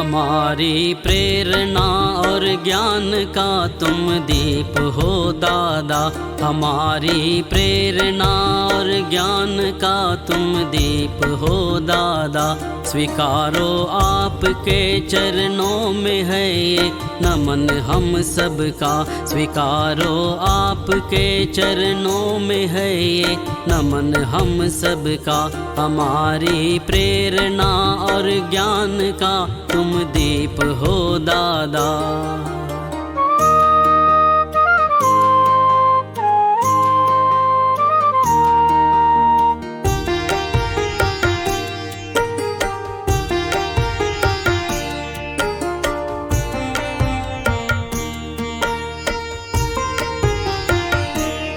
हमारी प्रेरणा और ज्ञान का तुम दीप हो दादा। हमारी प्रेरणा और ज्ञान का तुम दीप हो दादा। स्वीकारो आपके चरणों में है ये नमन हम सबका। स्वीकारो आपके चरणों में है ये नमन हम सबका। हमारी प्रेरणा और ज्ञान का तुम दीप हो दादा।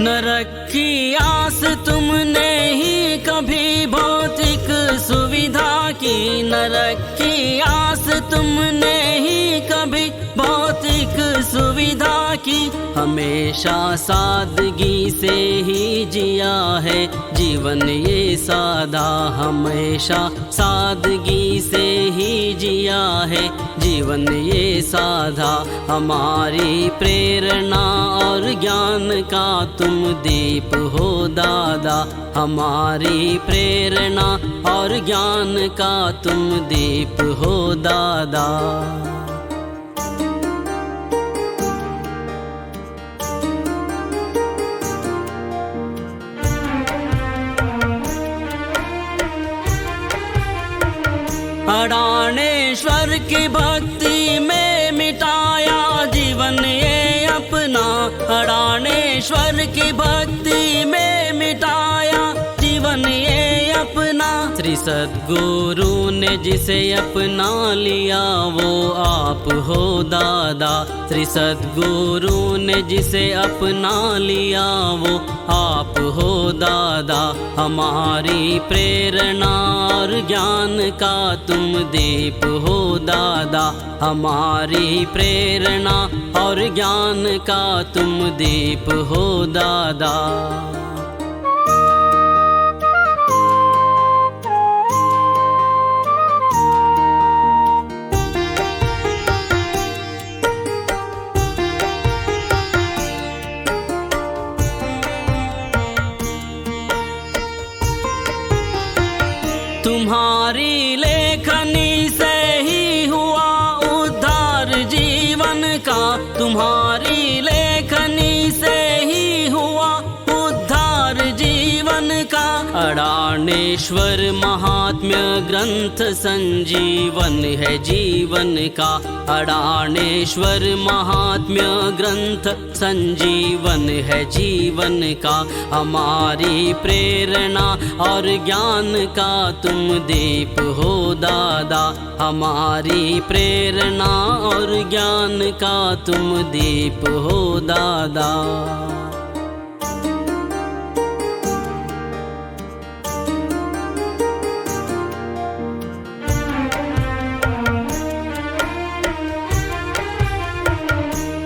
नरक की आस तुमने ही कभी भौतिक सुविधा की। नरक की आस तुमने ही कभी भौतिक सुविधा की। हमेशा सादगी से ही जिया है जीवन ये सादा। हमेशा सादगी से ही जिया है जीवन ये साधा। हमारी प्रेरणा और ज्ञान का तुम दीप हो दादा। हमारी प्रेरणा और ज्ञान का तुम दीप हो दादा। अडाणेश्वर की भक्ति में मिटाया जीवन ये अपना। अडाणेश्वर की भक्ति में मिटाया जीवन ये अपना। श्री सद्गुरु ने जिसे अपना लिया वो आप हो दादा। श्री सद्गुरु ने जिसे अपना लिया वो आप हो दादा। हमारी प्रेरणा और ज्ञान का तुम दीप हो दादा। हमारी प्रेरणा और ज्ञान का तुम दीप हो दादा। तुम्हारी लेखनी से ही हुआ उद्धार जीवन का। तुम्हारी लेखनी से ही हुआ उद्धार जीवन का। अडाणेश्वर महात्म्य ग्रंथ संजीवन है जीवन का। अडाणेश्वर महात्म्य ग्रंथ संजीवन है जीवन का। हमारी प्रेरणा और ज्ञान का तुम दीप हो दादा। हमारी प्रेरणा और ज्ञान का तुम दीप हो दादा।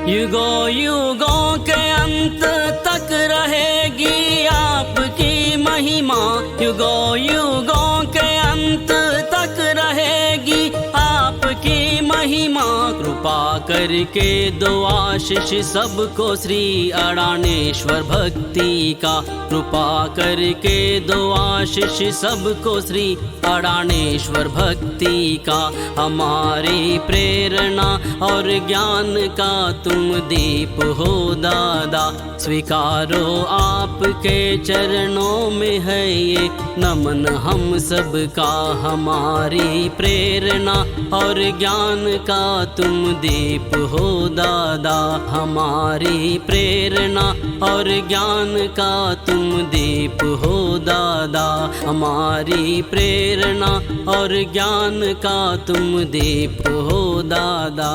युगों युगों के अंत तक रहेगी आपकी महिमा। युगों युगों के अंत तक रहेगी आपकी महिमा। कृपा करके दो आशीष सबको श्री अडाणेश्वर भक्ति का। कृपा करके दो आशीष सबको श्री अडाणेश्वर भक्ति का। हमारी प्रेरणा और ज्ञान का तुम दीप हो दादा। स्वीकारो आपके चरणों में है ये नमन हम सबका। हमारी प्रेरणा और ज्ञान का तुम दीप हो दादा। हमारी प्रेरणा और ज्ञान का तुम दीप हो दादा। हमारी प्रेरणा और ज्ञान का तुम दीप हो दादा।